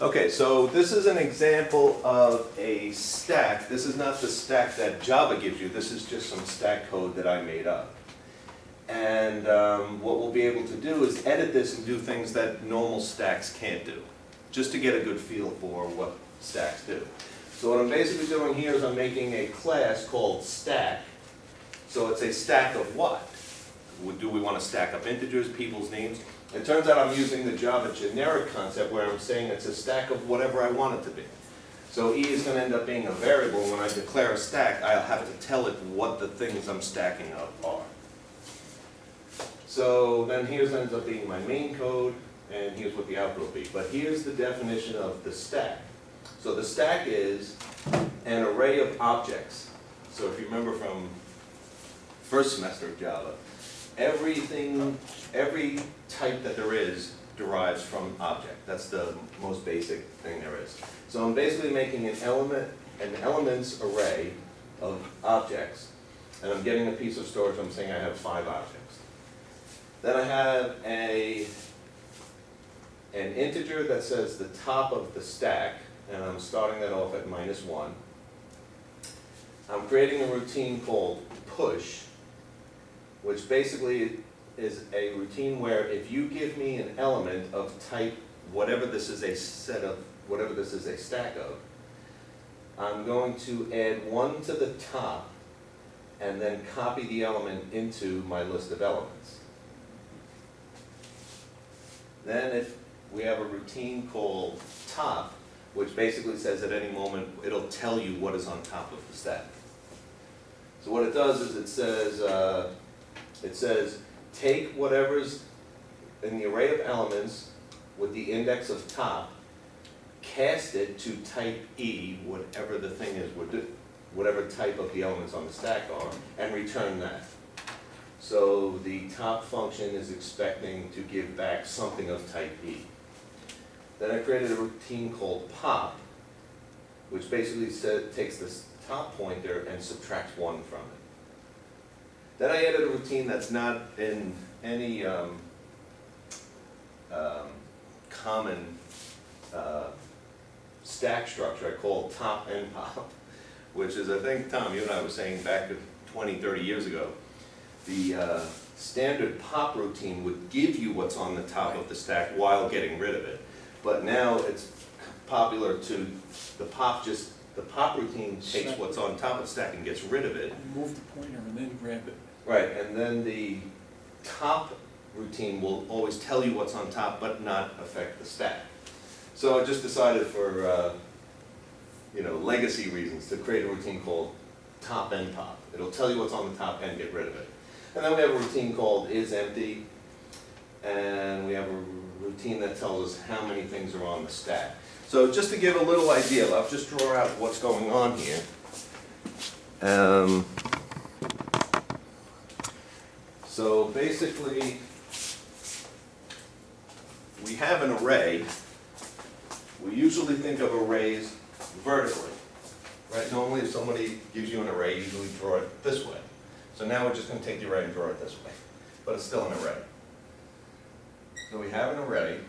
Okay, so this is an example of a stack. This is not the stack that Java gives you. This is just some stack code that I made up. And what we'll be able to do is edit this and do things that normal stacks can't do, just to get a good feel for what stacks do. So what I'm basically doing here is I'm making a class called stack. So it's a stack of what? Do we want to stack up integers, people's names? It turns out I'm using the Java generic concept where I'm saying it's a stack of whatever I want it to be. So E is going to end up being a variable. When I declare a stack, I'll have to tell it what the things I'm stacking up are. So then here's ends up being my main code, and here's what the output will be. But here's the definition of the stack. So the stack is an array of objects. So if you remember from first semester of Java, every type that there is derives from object. That's the most basic thing there is. So I'm basically making an elements array of objects, and I'm getting a piece of storage. I'm saying I have 5 objects. Then I have an integer that says the top of the stack, and I'm starting that off at -1. I'm creating a routine called push, which basically is a routine where if you give me an element of type whatever this is a set of, whatever this is a stack of, I'm going to add 1 to the top and then copy the element into my list of elements. Then if we have a routine called top, which basically says at any moment it'll tell you what is on top of the stack. So what it does is it says take whatever's in the array of elements with the index of top, cast it to type E, whatever the thing is, whatever type of the elements on the stack are, and return that. So the top function is expecting to give back something of type E. Then I created a routine called pop, which basically takes this top pointer and subtracts 1 from it. Then I added a routine that's not in any common stack structure. I call top and pop, which is, I think, Tom, you and I were saying back 20, 30 years ago, the standard pop routine would give you what's on the top of the stack while getting rid of it. But now it's popular to, the pop routine takes what's on top of the stack and gets rid of it. Move the pointer and then grab it. Right, and then the top routine will always tell you what's on top but not affect the stack. So I just decided for legacy reasons to create a routine called top and pop. It'll tell you what's on the top and get rid of it. And then we have a routine called isEmpty, and we have a routine that tells us how many things are on the stack. So just to give a little idea, I'll just draw out what's going on here. So basically, we have an array. We usually think of arrays vertically, right? Normally if somebody gives you an array, you usually draw it this way. So now we're just going to take the array and draw it this way, but it's still an array. So we have an array,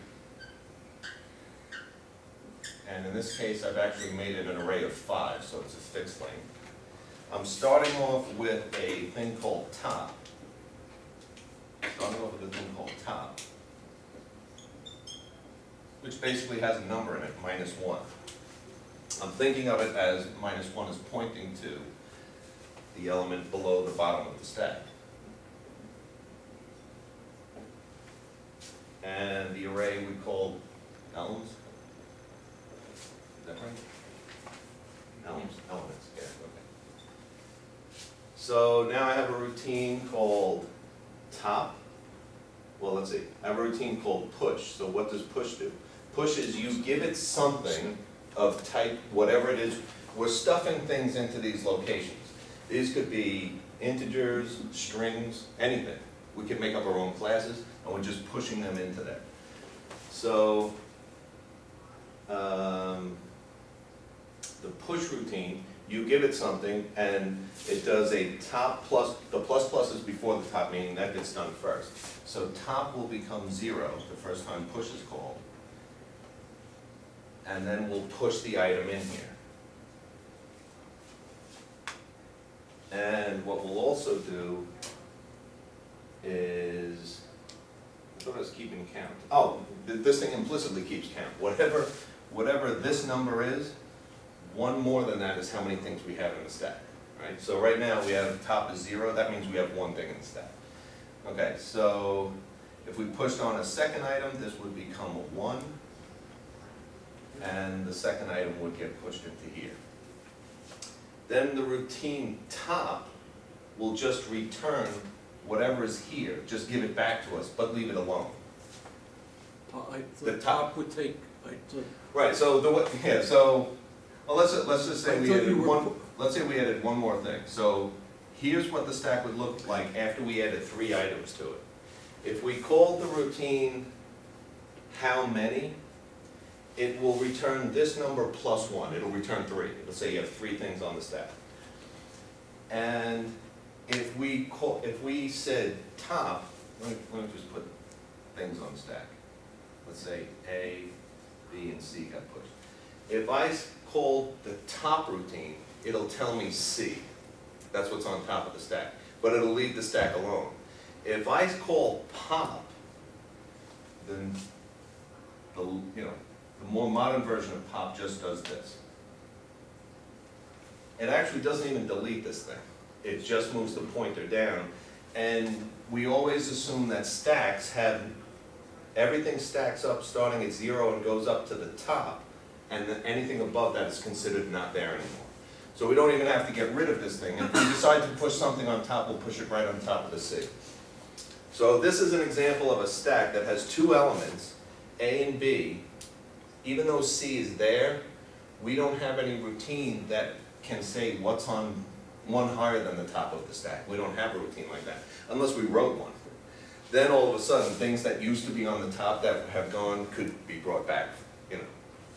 and in this case I've actually made it an array of 5, so it's a fixed length. I'm starting off with a thing called top. Which basically has a number in it, -1. I'm thinking of it as -1 is pointing to the element below the bottom of the stack. And the array we call elements. Is that right? Elements, yeah, okay. So now I have a routine called top. Well, let's see. I have a routine called push. So what does push do? Push is you give it something of type, whatever it is. We're stuffing things into these locations. These could be integers, strings, anything. We can make up our own classes, and we're just pushing them into there. So the push routine, you give it something, and it does a top plus, the plus plus is before the top, meaning that gets done first. So top will become 0 the first time push is called. and then we'll push the item in here. And what we'll also do is, I thought I was keeping count. Oh, this thing implicitly keeps count. Whatever this number is, one more than that is how many things we have in the stack, right? So right now we have top is 0, that means we have one thing in the stack. Okay, so if we pushed on a second item, this would become a 1, and the second item would get pushed into here. Then the routine top will just return whatever is here, just give it back to us, but leave it alone. The top would take, Right, so well, let's just say we added let's say we added one more thing. So here's what the stack would look like after we added 3 items to it. If we called the routine how many, it will return this number plus 1. It'll return 3. It'll say you have 3 things on the stack. And if we said top, let me just put things on the stack. Let's say A, B, and C got pushed. If I call the top routine, it'll tell me C. That's what's on top of the stack. But it'll leave the stack alone. If I call pop, then the more modern version of pop just does this. It actually doesn't even delete this thing. It just moves the pointer down. And we always assume that stacks have, everything stacks up starting at 0 and goes up to the top, and then anything above that is considered not there anymore. So we don't even have to get rid of this thing. If we decide to push something on top, we'll push it right on top of the C. So this is an example of a stack that has 2 elements, A and B. Even though C is there, we don't have any routine that can say what's on one higher than the top of the stack. We don't have a routine like that, unless we wrote one. Then all of a sudden, things that used to be on the top that have gone could be brought back,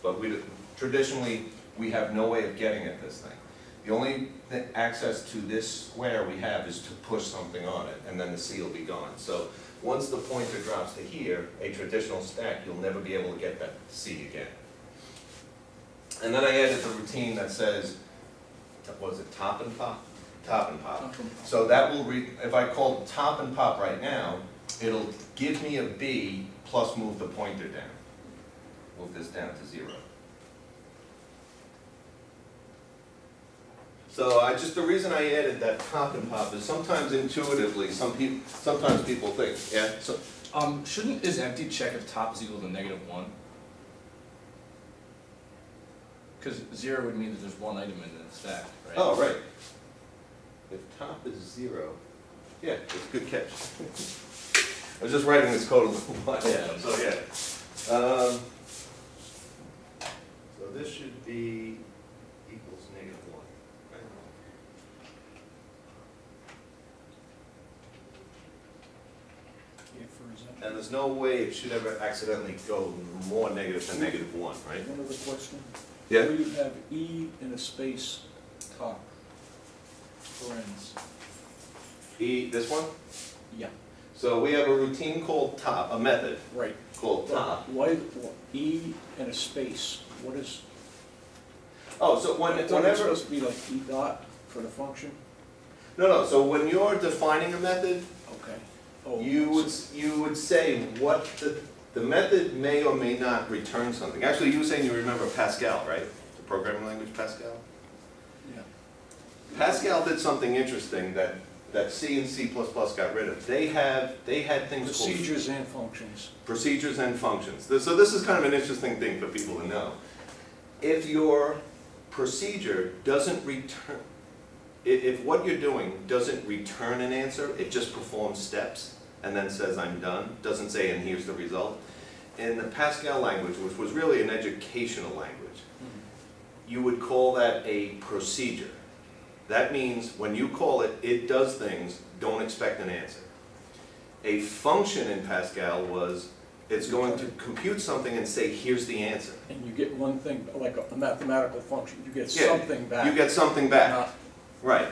But traditionally, we have no way of getting at this thing. The only access to this square we have is to push something on it, and then the C will be gone. So once the pointer drops to here, a traditional stack, you'll never be able to get that C again. And then I added the routine that says, what is it, top and pop? Top and pop. So that will, if I call top and pop right now, it'll give me a B plus move the pointer down. Move this down to 0. So the reason I added that top and pop is sometimes intuitively, sometimes people think, yeah? So, is empty check if top is equal to -1? Because 0 would mean that there's one item in the stack, right? oh, right. If top is 0, yeah, it's a good catch. I was just writing this code a little while ago, so yeah. So this should be equals -1. Right? yeah, for example. And there's no way it should ever accidentally go more negative than -1, right? One other question. Yeah. Where you have E in a space top, parens. E, this one? Yeah, So we have a routine called top, a method right. called top. Why, E in a space, what is, Oh, so I thought it's whenever, supposed to be like E dot for the function? no, so when you're defining a method, Okay. Oh, you would say what the method may or may not return something. Actually, you were saying you remember Pascal, right? The programming language Pascal? Yeah. Pascal did something interesting that C and C++ got rid of. They had things called Procedures and functions. procedures and functions. So this is kind of an interesting thing for people to know. If your procedure doesn't return, if what you're doing doesn't return an answer, it just performs steps and then says I'm done, doesn't say and here's the result. In the Pascal language, which was really an educational language, you would call that a procedure. That means when you call it, it does things, don't expect an answer. A function in Pascal was, it's going to compute something and say, here's the answer. And you get one thing, like a mathematical function, you get Yeah, something back. You get something back. Not- Right.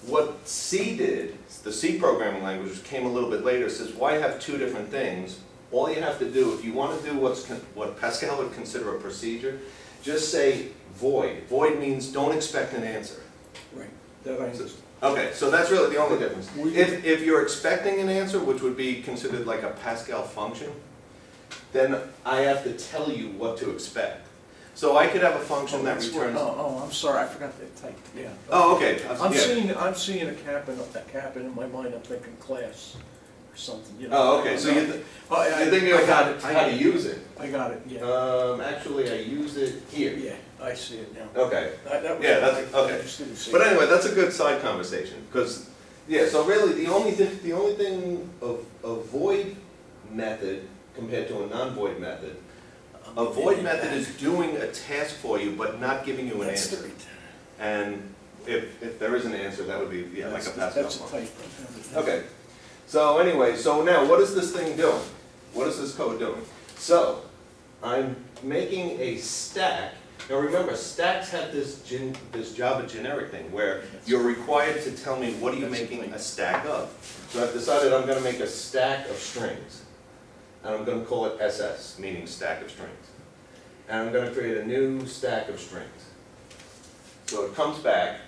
What C did, the C programming language, which came a little bit later, says, why have 2 different things all you have to do, if you want to do what Pascal would consider a procedure, just say void. Void means don't expect an answer. Right, that I understand. Okay, so that's really the only difference. We- If you're expecting an answer, which would be considered like a Pascal function, then I have to tell you what to expect. So I could have a function that that's what- returns. Oh, I'm sorry, I forgot that type, yeah. Oh, okay. I'm Yeah. seeing a cap in my mind, I'm thinking class or something, you know. Oh, okay, so you're thinking I of got it, how to use it. I got it, yeah, Actually, I use it here. yeah, I see it now. Okay. That was- Yeah, that's, I okay. just didn't see But it. anyway, that's a good side conversation, because, yeah, so really, the only thing of a void method compared to a non-void method, a void method is doing a task for you, but not giving you an That's answer. the- And if there is an answer, that would be, yeah, like a Pascal That's a function. type. Okay, so anyway, so now what is this thing doing? What is this code doing? So, I'm making a stack. Now remember, stacks have this Java generic thing where you're required to tell me what are you making a stack of. So I've decided I'm going to make a stack of strings. And I'm going to call it SS, meaning stack of strings. And I'm going to create a new stack of strings. So it comes back.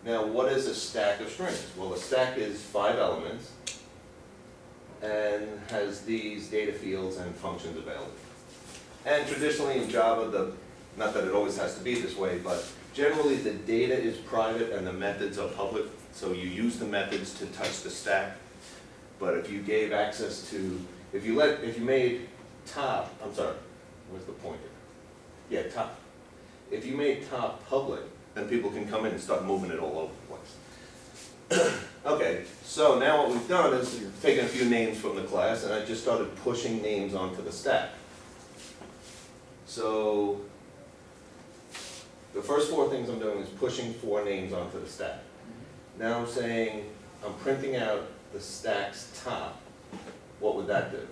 Now what is a stack of strings? Well, a stack is 5 elements and has these data fields and functions available. And traditionally in Java, not that it always has to be this way, but generally the data is private and the methods are public. So you use the methods to touch the stack. But if you gave access to, if you made top, I'm sorry, where's the pointer? Yeah, top. If you made top public, then people can come in and start moving it all over the place. Okay, so now what we've done is taken a few names from the class and I just started pushing names onto the stack. So the first 4 things I'm doing is pushing 4 names onto the stack. Now I'm saying I'm printing out the stack's top. What would that do?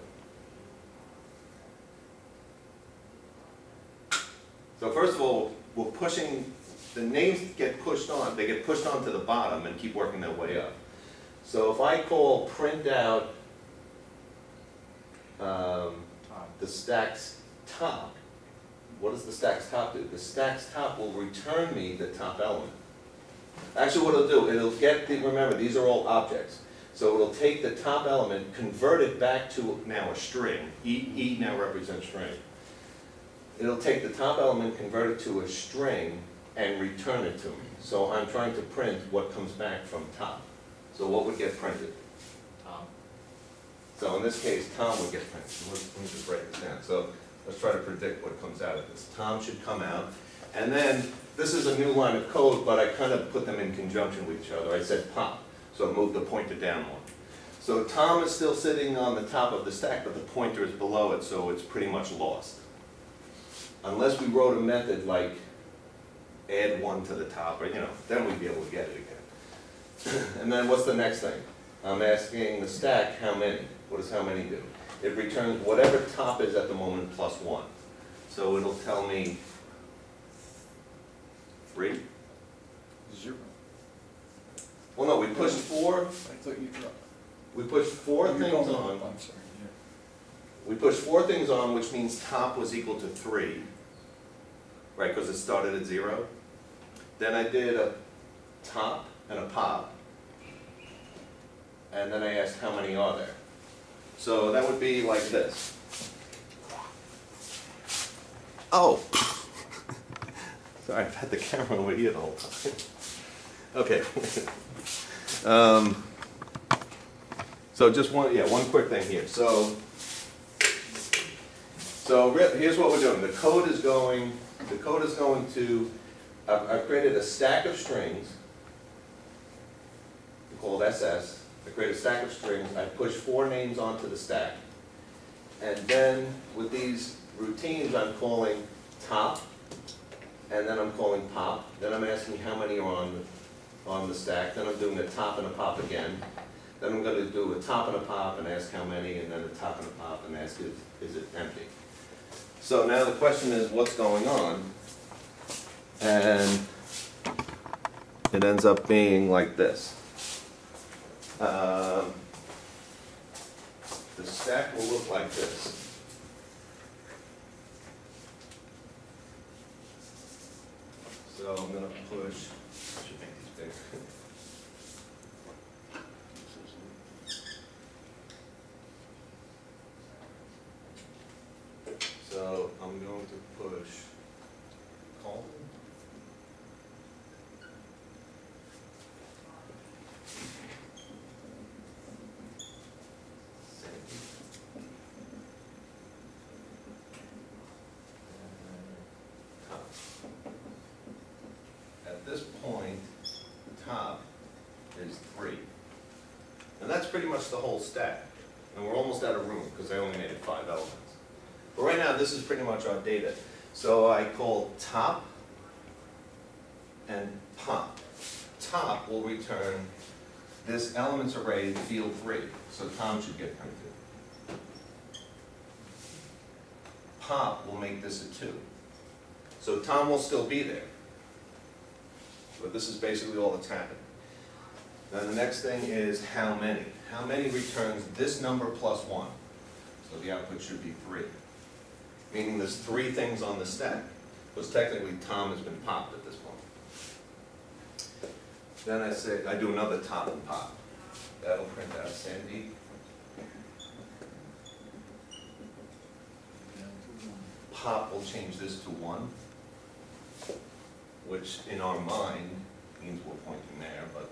So first of all, we're pushing, the names get pushed on, they get pushed onto the bottom and keep working their way up. So if I call print out the stack's top, what does the stack's top do? The stack's top will return me the top element. Actually what it'll do, it'll get, remember these are all objects. So it'll take the top element, convert it back to now a string. E now represents string. It'll take the top element, convert it to a string, and return it to me. So I'm trying to print what comes back from top. So what would get printed? Tom. So in this case, Tom would get printed. Let me just write this down. So let's try to predict what comes out of this. Tom should come out. And then, this is a new line of code, but I kind of put them in conjunction with each other. I said pop, so I moved the pointer down one. So Tom is still sitting on the top of the stack, but the pointer is below it, so it's pretty much lost. Unless we wrote a method like add 1 to the top, or then we'd be able to get it again. And then what's the next thing? I'm asking the stack how many. What does how many do? It returns whatever top is at the moment plus 1. So it'll tell me 3. 0. Well, no, we pushed 4. I thought you dropped. We pushed 4 You're things going on. up, I'm sorry, yeah. We pushed 4 things on, which means top was equal to 3, right? Because it started at 0. Then I did a top and a pop, and then I asked how many are there. So that would be like this. Oh. Sorry, I've had the camera over here the whole time. Okay. So just one quick thing here. So here's what we're doing. The code is going to, I've created a stack of strings called SS. I create a stack of strings. I push 4 names onto the stack. And then with these routines, I'm calling top, and then I'm calling pop. Then I'm asking how many are on the stack. Then I'm doing a top and a pop again. Then I'm going to do a top and a pop and ask how many, and then a top and a pop and ask is it empty. So now the question is what's going on, and it ends up being like this. the stack will look like this. So I'm going to push, I should make these bigger. So I'm going to push Colton. Sandy. And top. At this point, top is 3. And that's pretty much the whole stack. And we're almost out of room because I only made it 5 elements. But right now, this is pretty much our data. So I call top and pop. Top will return this elements array field 3. So Tom should get printed. Pop will make this a 2. So Tom will still be there. But this is basically all that's happening. Then the next thing is how many. How many returns this number plus 1. So the output should be 3. Meaning there's 3 things on the stack. Because technically Tom has been popped at this point. Then I say, I do another top and pop. That'll print out Sandy. Pop will change this to 1. Which in our mind means we're pointing there, but.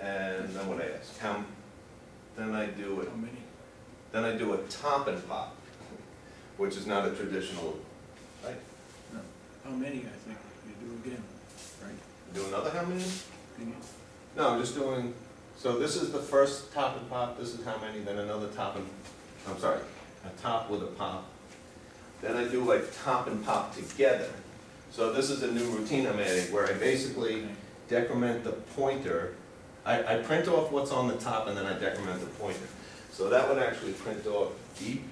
And then what I ask, then I do it. How many? Then I do a top and pop, which is not a traditional, right? No. How many, I think, you do again, right? Do another how many? Can you? No, I'm just doing, so this is the first top and pop, this is how many, then another top and, I'm sorry, a top with a pop. Then I do like top and pop together. So this is a new routine I'm adding where I basically decrement the pointer. I print off what's on the top and then I decrement the pointer. So that would actually print off deep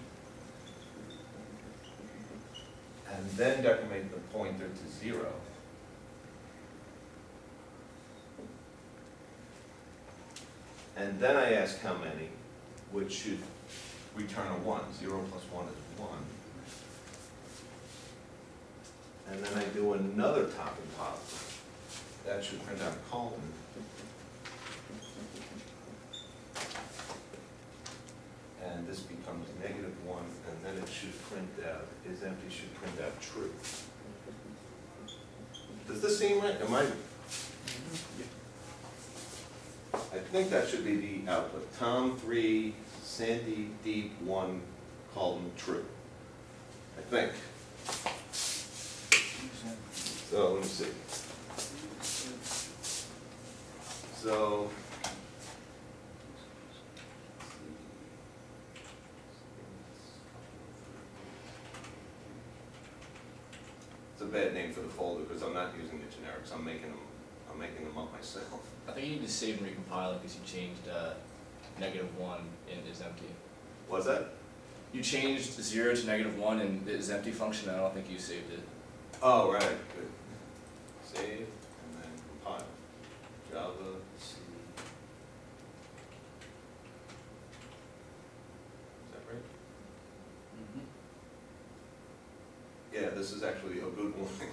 and then decrement the pointer to 0. And then I ask how many, which should return a 1. 0 plus 1 is 1. And then I do another top and pop. That should print out a column. And this becomes -1, and then it should print out, is empty should print out true. Does this seem right? Am I? I think that should be the output. Tom 3, Sandy deep 1, column true. I think. So let me see. So it's a bad name for the folder because I'm not using the generics. I'm making them up myself. I think you need to save and recompile it because you changed -1 in is empty. What's that? You changed 0 to -1 in the is empty function. I don't think you saved it. Oh, right. Good. Save and then compile. Java C. Is that right? Yeah, this is actually a good one.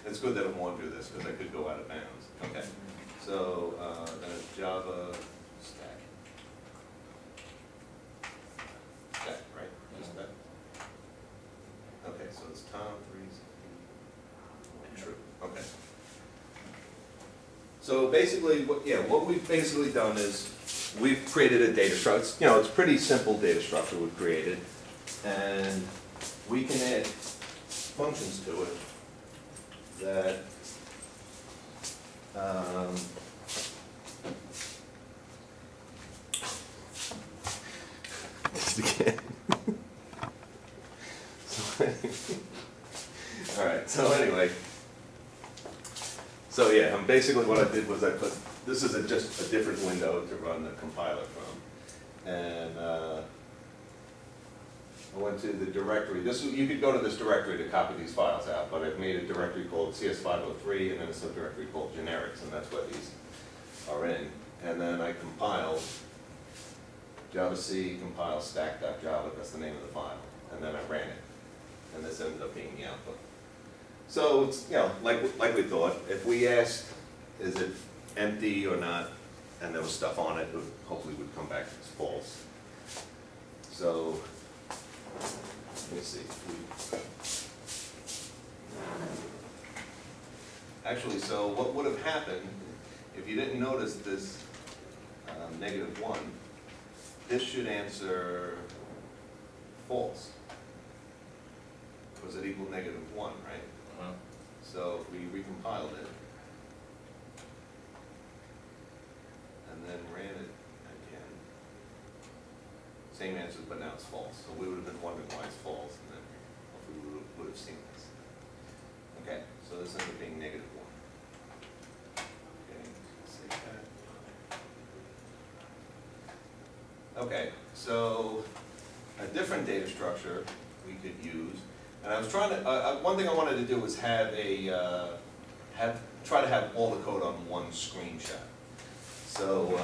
It's good that I won't do this because I could go out of bounds. Okay. So then it's Java stack. Stack, right? Just that. Okay, so it's Tom 3. True. Okay. So basically, what we've basically done is we've created a data structure. It's pretty simple data structure we've created, and we can add functions to it that again. All right. So anyway. So yeah, basically what I did was I put, this is just a different window to run the compiler from. And I went to the directory. You could go to this directory to copy these files out, but I've made a directory called CS503 and then a subdirectory called generics, and that's what these are in. And then I compiled Java C compile stack.java, that's the name of the file, and then I ran it, and this ended up being the output. So it's, you know, like we thought, if we asked, is it empty or not, and there was stuff on it, it would, hopefully would come back as false. So, let me see. Actually, so what would have happened if you didn't notice this -1, this should answer false. Because it equaled -1, right? So if we recompiled it, and then ran it again, same answers, but now it's false. So we would have been wondering why it's false, and then hopefully we would have seen this. Okay, so this ends up being -1. Okay, save that. Okay, so a different data structure we could use, and I was trying to, one thing I wanted to do was have try to have all the code on one screenshot. So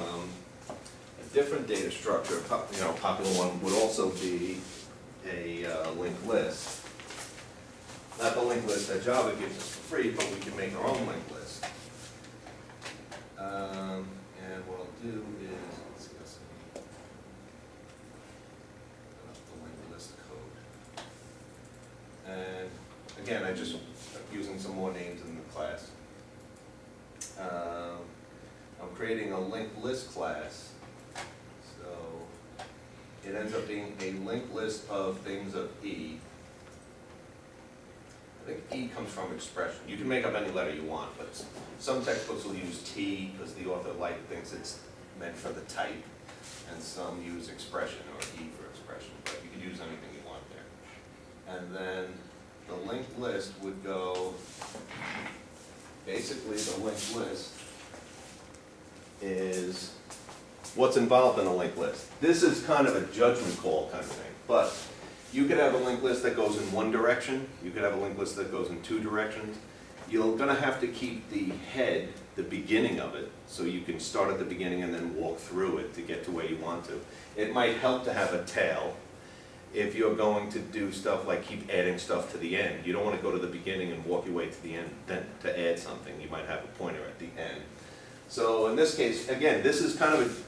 a different data structure, you know, popular one would also be a linked list. Not the linked list that Java gives us for free, but we can make our own linked list. And what I'll do is, let's see, the linked list code. And again, I just using some more names in the class. I'm creating a linked list class, so it ends up being a linked list of things of E. I think E comes from expression. You can make up any letter you want, but some textbooks will use T because the author thinks it's meant for the type, and some use expression or E for expression, but you can use anything you want there. And then the linked list would go, basically the linked list is what's involved in a linked list. This is kind of a judgment call kind of thing, but you could have a linked list that goes in one direction, you could have a linked list that goes in two directions. You're gonna have to keep the head, the beginning of it, so you can start at the beginning and then walk through it to get to where you want to. It might help to have a tail if you're going to do stuff like keep adding stuff to the end. You don't want to go to the beginning and walk your way to the end, then to add something. You might have a pointer at the end. So in this case, again, this is kind of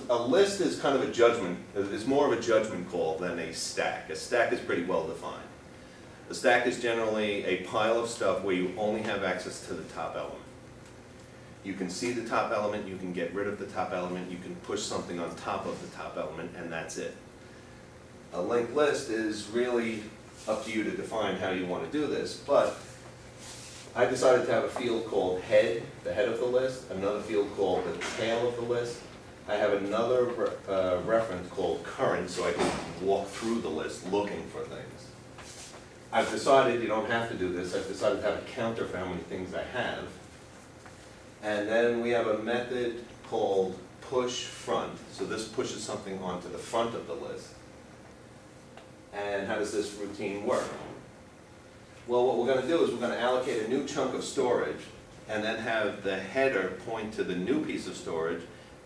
a list is kind of a judgment, it's more of a judgment call than a stack. A stack is pretty well defined. A stack is generally a pile of stuff where you only have access to the top element. You can see the top element, you can get rid of the top element, you can push something on top of the top element, and that's it. A linked list is really up to you to define how you want to do this, but I decided to have a field called head, the head of the list, another field called the tail of the list. I have another reference called current, so I can walk through the list looking for things. I've decided you don't have to do this. I've decided to have a counter for how many things I have. And then we have a method called push front. So this pushes something onto the front of the list. And how does this routine work? Well, what we're going to do is we're going to allocate a new chunk of storage and then have the header point to the new piece of storage,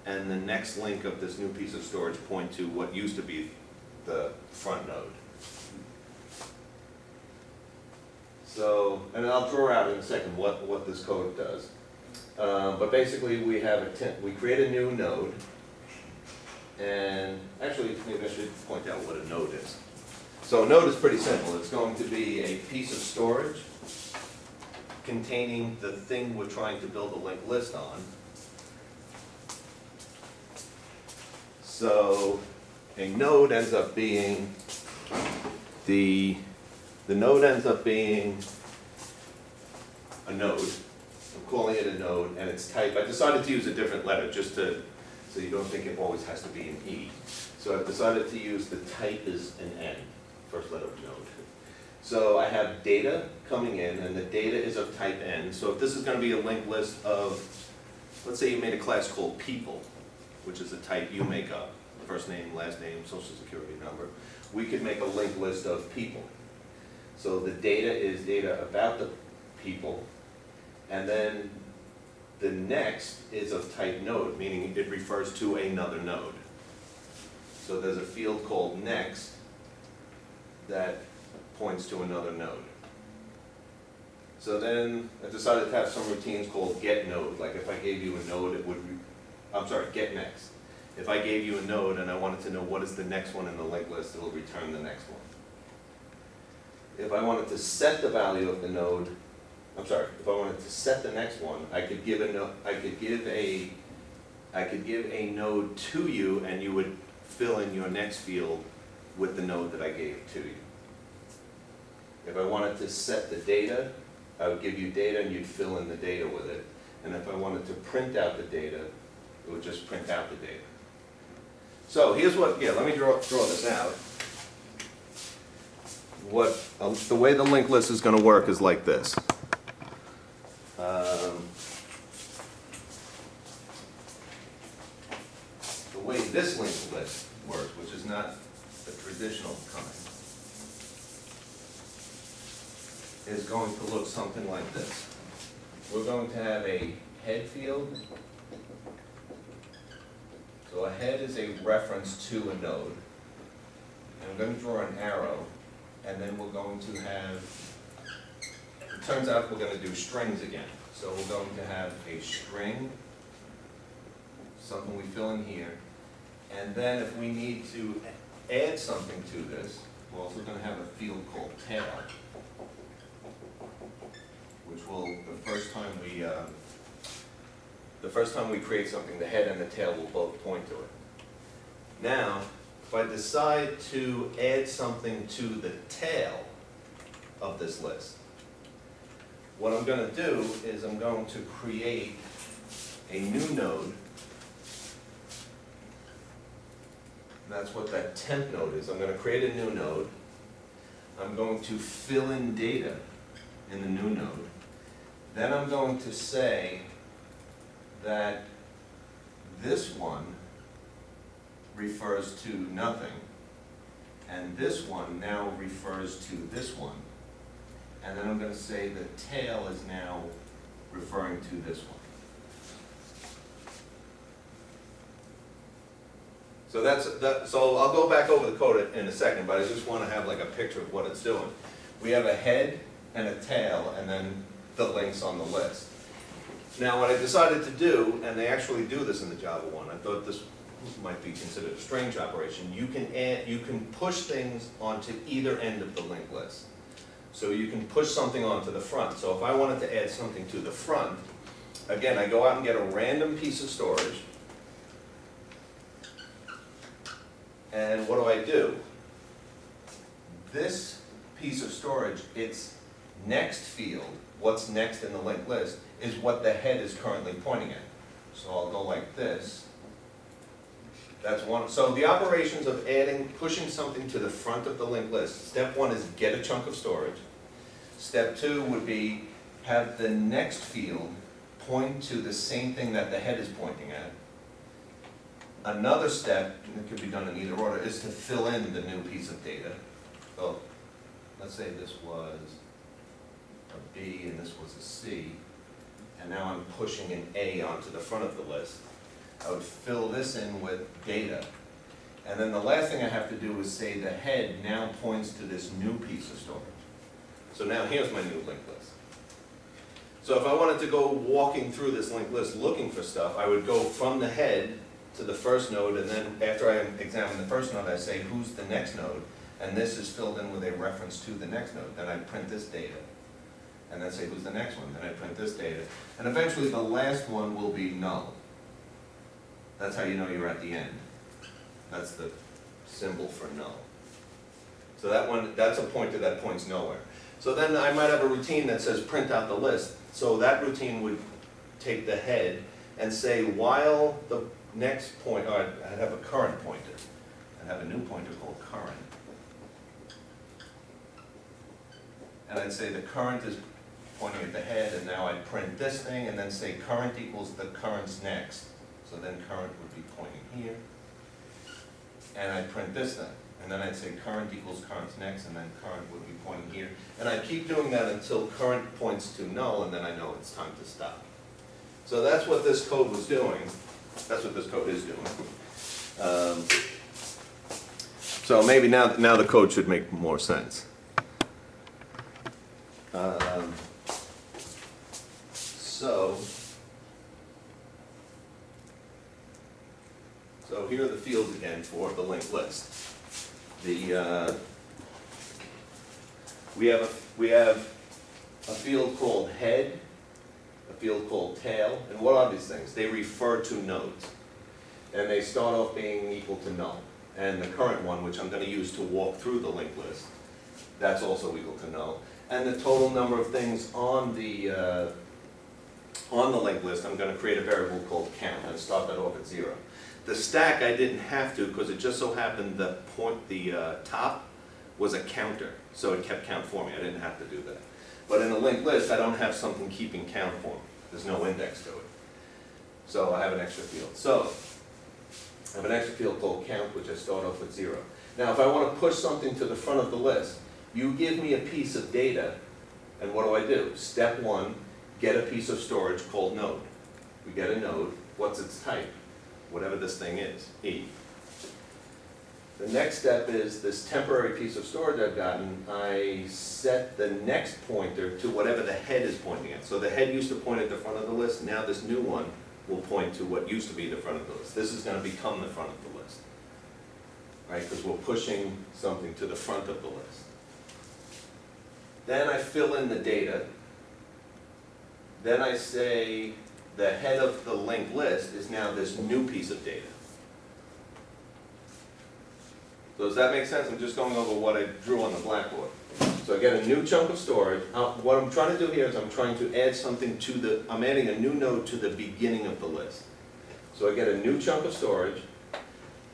and the next link of this new piece of storage point to what used to be the front node. So, and I'll draw out in a second what this code does. But basically we have we create a new node, and actually maybe I should point out what a node is. So a node is pretty simple. It's going to be a piece of storage containing the thing we're trying to build a linked list on. So a node ends up being the node ends up being a node. I'm calling it a node, and it's type. I decided to use a different letter just to so you don't think it always has to be an E. So I've decided to use the type is an N, first letter of node. So I have data coming in, and the data is of type N. So if this is going to be a linked list of, let's say you made a class called people, which is a type you make up, first name, last name, social security number, we could make a linked list of people. So the data is data about the people, and then the next is of type node, meaning it refers to another node. So there's a field called next that points to another node. So then I decided to have some routines called get node. Like if I gave you a node, it would, get next. If I gave you a node and I wanted to know what is the next one in the linked list, it'll return the next one. If I wanted to set the value of the node, if I wanted to set the next one, I could give a node to you, and you would fill in your next field with the node that I gave to you. If I wanted to set the data, I would give you data and you'd fill in the data with it. And if I wanted to print out the data, it would just print out the data. So here's what, let me draw this out. The way the linked list is going to work is like this. The way this linked list works, which is not the traditional kind, is going to look something like this. We're going to have a head field. So a head is a reference to a node. And I'm going to draw an arrow, and then we're going to have, it turns out we're going to do strings again. So we're going to have a string, something we fill in here, and then if we need to add something to this, we're also going to have a field called tail, which will, the first time we create something, the head and the tail will both point to it. Now, if I decide to add something to the tail of this list, what I'm going to do is I'm going to create a new node. That's what that temp node is. I'm going to create a new node. I'm going to fill in data in the new node. Then I'm going to say that this one refers to nothing, and this one now refers to this one. And then I'm going to say the tail is now referring to this one. So I'll go back over the code in a second, but I just want to have like a picture of what it's doing. We have a head and a tail, and then the links on the list. Now what I decided to do, and they actually do this in the Java one, I thought this might be considered a strange operation. You can push things onto either end of the linked list. So you can push something onto the front. So if I wanted to add something to the front, again, I go out and get a random piece of storage. And what do? This piece of storage, its next field, what's next in the linked list, is what the head is currently pointing at. So I'll go like this. That's one. So the operations of pushing something to the front of the linked list, step one is get a chunk of storage. Step two would be have the next field point to the same thing that the head is pointing at. Another step, and it could be done in either order, is to fill in the new piece of data. So let's say this was a B and this was a C, and now I'm pushing an A onto the front of the list. I would fill this in with data. And then the last thing I have to do is say the head now points to this new piece of storage. So now here's my new linked list. So if I wanted to go walking through this linked list looking for stuff, I would go from the head to the first node, and then after I examine the first node, I say who's the next node, and this is filled in with a reference to the next node. Then I print this data, and then say who's the next one, then I print this data, and eventually the last one will be null. That's how you know you're at the end. That's the symbol for null. So that one, that's a pointer that points nowhere. So then I might have a routine that says print out the list. So that routine would take the head and say while the next point, or I'd have a current pointer. I'd have a new pointer called current. And I'd say the current is pointing at the head, and now I'd print this thing and then say current equals the current's next. So then current would be pointing here. And I'd print this thing. And then I'd say current equals current's next, and then current would be pointing here. And I'd keep doing that until current points to null, and then I know it's time to stop. So that's what this code was doing. That's what this code is doing. So maybe now the code should make more sense. So here are the fields again for the linked list. We have a field called head, a field called tail, and what are these things? They refer to nodes, and they start off being equal to null. And the current one, which I'm going to use to walk through the linked list, that's also equal to null. And the total number of things on the linked list, I'm going to create a variable called count and start that off at 0. The stack I didn't have to because it just so happened the top was a counter, so it kept count for me. I didn't have to do that. But in a linked list, I don't have something keeping count for me. There's no index to it. So I have an extra field. So I have an extra field called count, which I start off with 0. Now, if I want to push something to the front of the list, you give me a piece of data, and what do? Step 1, get a piece of storage called node. We get a node. What's its type? Whatever this thing is, E. The next step is this temporary piece of storage I've gotten, I set the next pointer to whatever the head is pointing at. So the head used to point at the front of the list, now this new one will point to what used to be the front of the list. This is going to become the front of the list, right? Because we're pushing something to the front of the list. Then I fill in the data. Then I say the head of the linked list is now this new piece of data. So does that make sense? I'm just going over what I drew on the blackboard. So I get a new chunk of storage. What I'm trying to do here is I'm trying to add something to I'm adding a new node to the beginning of the list. So I get a new chunk of storage.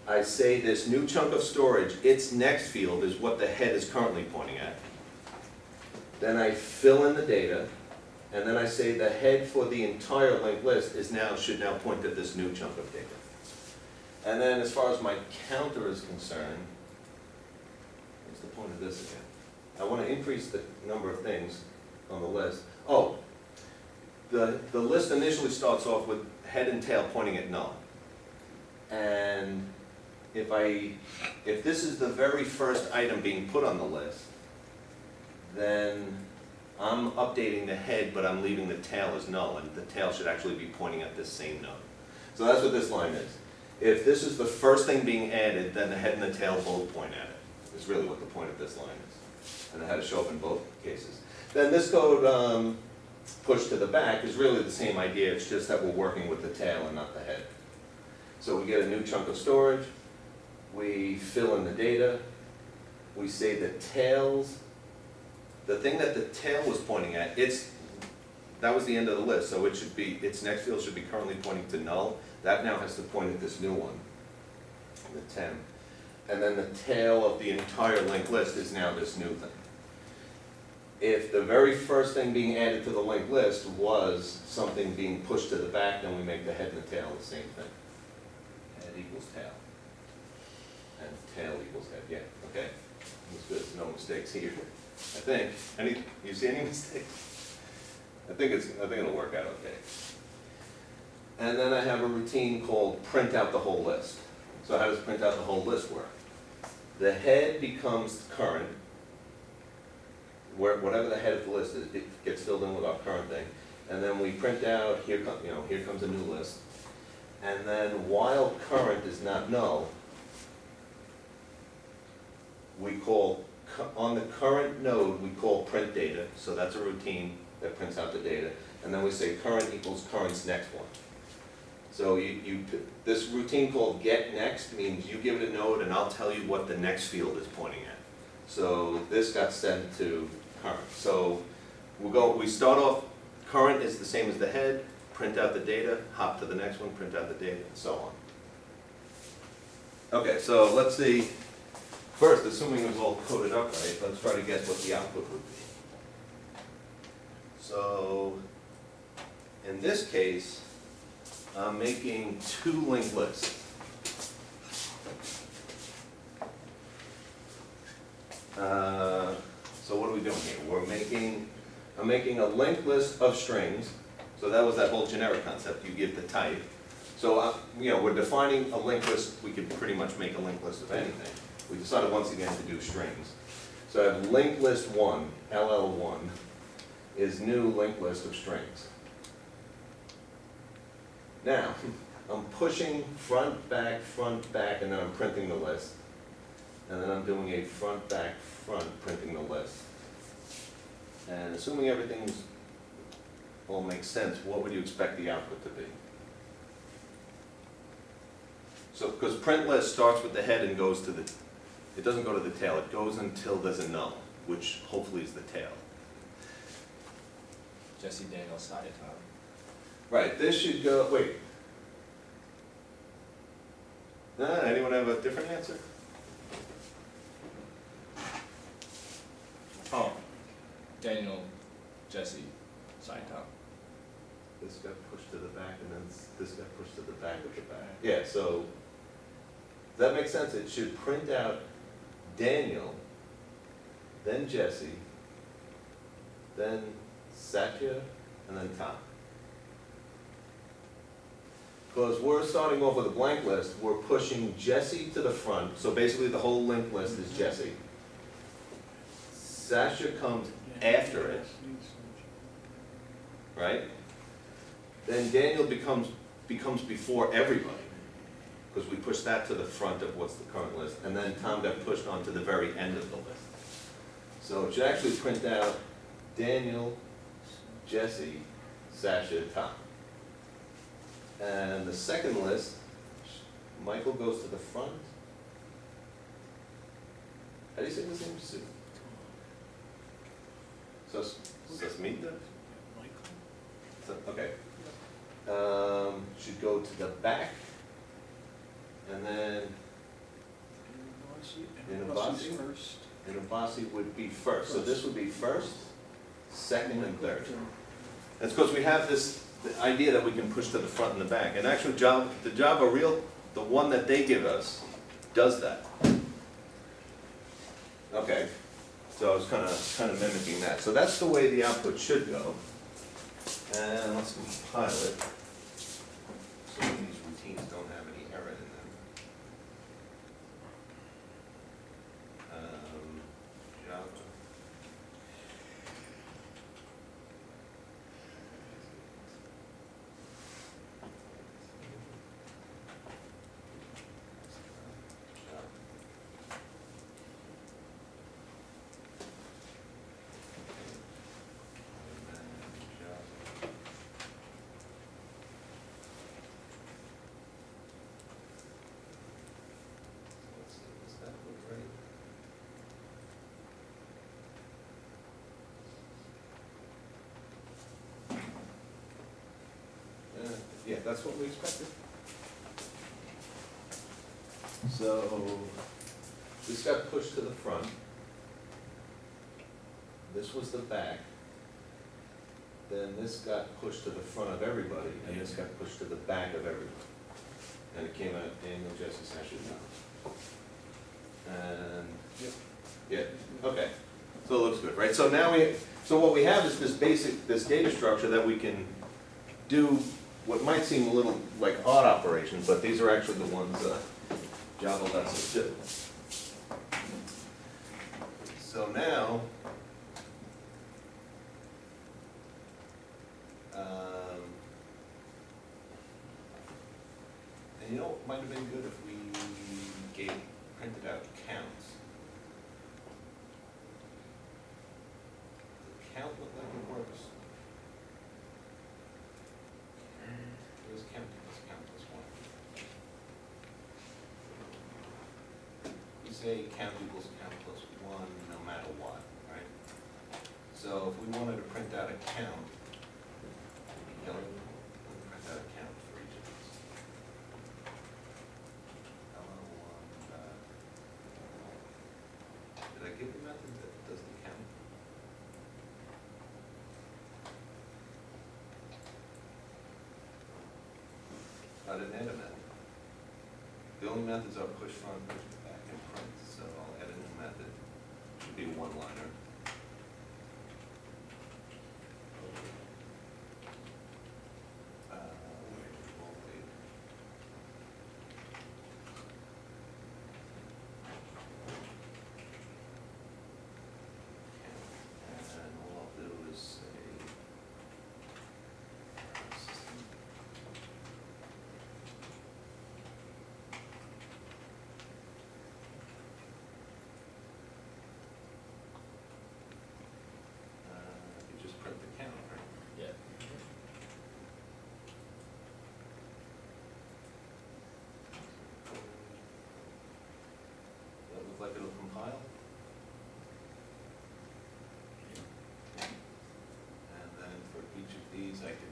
I say this new chunk of storage, its next field is what the head is currently pointing at. Then I fill in the data, and then I say the head for the entire linked list should now point at this new chunk of data. And then as far as my counter is concerned, what's the point of this again? I want to increase the number of things on the list. Oh, the list initially starts off with head and tail pointing at null. And if this is the very first item being put on the list, then I'm updating the head, but I'm leaving the tail as null, and the tail should actually be pointing at this same node. So that's what this line is. If this is the first thing being added, then the head and the tail both point at it. Is really what the point of this line is. And it had to show up in both cases. Then this code push to the back is really the same idea, it's just that we're working with the tail and not the head. So we get a new chunk of storage, we fill in the data, we say the tails, the thing that the tail was pointing at, that was the end of the list, so it should be, its next field should be currently pointing to null. That now has to point at this new one, the 10. And then the tail of the entire linked list is now this new thing. If the very first thing being added to the linked list was something being pushed to the back, then we make the head and the tail the same thing. Head equals tail. And tail equals head, yeah, okay. That's good, no mistakes here. I think. You see any mistakes? I think it'll work out okay. And then I have a routine called print out the whole list. So how does print out the whole list work? The head becomes current. Whatever the head of the list is, it gets filled in with our current thing. And then we print out, here comes a new list. And then while current is not null, we call, on the current node, we call print data. So that's a routine that prints out the data. And then we say current equals current's next one. So this routine called get next means you give it a node and I'll tell you what the next field is pointing at. So this got sent to current. So we start off, current is the same as the head, print out the data, hop to the next one, print out the data, and so on. Okay, so let's see. First, assuming it was all coded up right, let's try to guess what the output would be. So in this case, I'm making 2 linked lists. So what are we doing here? I'm making a linked list of strings. So that was that whole generic concept. You give the type. So we're defining a linked list. We could pretty much make a linked list of anything. we decided once again to do strings. So I have linked list 1, LL1, is new linked list of strings. Now, I'm pushing front, back, and then I'm printing the list. And then I'm doing a front, back, front, printing the list. And assuming everything's all makes sense, what would you expect the output to be? So, because print list starts with the head and goes to the, it doesn't go to the tail, it goes until there's a null, which hopefully is the tail. Jesse Daniel side time. Right, this should go, wait. Anyone have a different answer? Oh. Daniel, Jesse, side time. This got pushed to the back and then this got pushed to the back of the back. Yeah, so, does that make sense? It should print out Daniel, then Jesse, then Satya, and then Tom. Because we're starting off with a blank list, we're pushing Jesse to the front, so basically the whole linked list is Jesse. Sasha comes after it, right? Then Daniel becomes before everybody, because we pushed that to the front of what's the current list, and then Tom got pushed onto the very end of the list. So it should actually print out Daniel, Jesse, Sasha, Tom. And the second list, Michael goes to the front. How do you say his name? Sue. So Sasmita? Okay. Should go to the back. And then Inabasi would be first. So this would be first, second, and third. That's because we have this the idea that we can push to the front and the back. And actually, the Java real, the one that they give us, does that. Okay, so I was kind of mimicking that. So that's the way the output should go. And let's compile it. So these routines don't have any error in them. Java. Yeah, that's what we expected. So, this got pushed to the front. This was the back. Then this got pushed to the front of everybody, and this got pushed to the back of everybody. And it came out Daniel, Jesse, Sasha, and yeah, okay. So it looks good, right? So now so what we have is this data structure that we can do what might seem a little like odd operations, but these are actually the ones Java lets us do. So now, and you know what might have been good if we printed out counts. The count look like it works. Count plus one. We say count equals count plus one no matter what, right? So if we wanted to print out a count, print out a count for each of these. Did I give the method that does the count? I didn't add a method. The only methods are push front, push back, and print. So I'll add a new method. It should be a one-liner.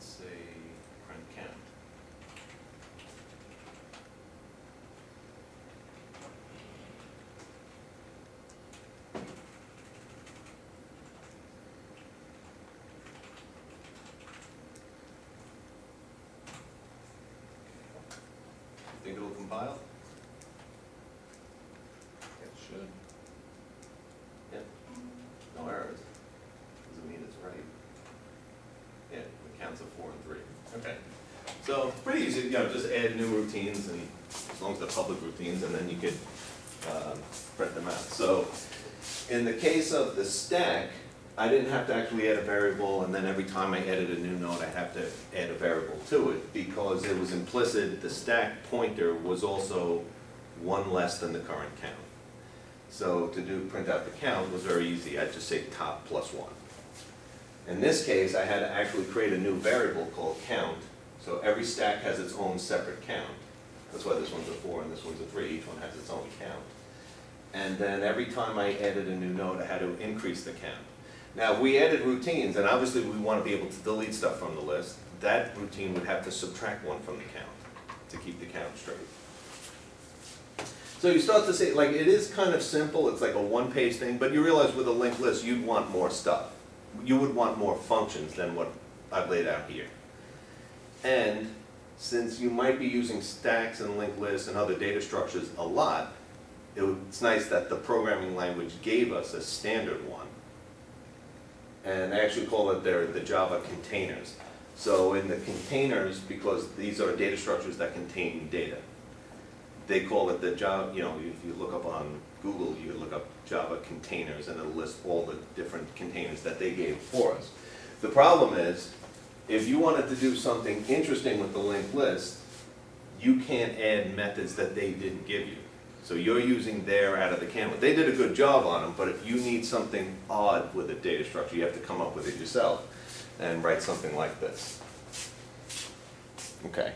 let's say print count. Think it'll compile? It should. Yeah. No errors. Doesn't mean it's right. Yeah, it counts of 4 and 3. Okay. So pretty easy, just add new routines, and as long as they're public routines, and then you could print them out. So in the case of the stack, I didn't have to actually add a variable, and then every time I added a new node, I have to add a variable to it, because it was implicit, the stack pointer was also 1 less than the current count. So to do print out the count was very easy. I'd just say top plus 1. In this case, I had to actually create a new variable called count. So every stack has its own separate count. That's why this one's a 4 and this one's a 3. Each one has its own count. And then every time I added a new node, I had to increase the count. Now, if we added routines, and obviously we want to be able to delete stuff from the list, that routine would have to subtract 1 from the count to keep the count straight. So you start to see, like, it is kind of simple. It's like a one-page thing, but you realize with a linked list, you'd want more stuff. You would want more functions than what I've laid out here. And since you might be using stacks and linked lists and other data structures a lot, it's nice that the programming language gave us a standard one. And they actually call it the Java containers. So in the containers, because these are data structures that contain data, they call it the Java, if you look up on Google, you can look up Java containers and it'll list all the different containers that they gave for us. The problem is, if you wanted to do something interesting with the linked list, you can't add methods that they didn't give you. So you're using their out of the can. They did a good job on them, but if you need something odd with a data structure, you have to come up with it yourself and write something like this. Okay.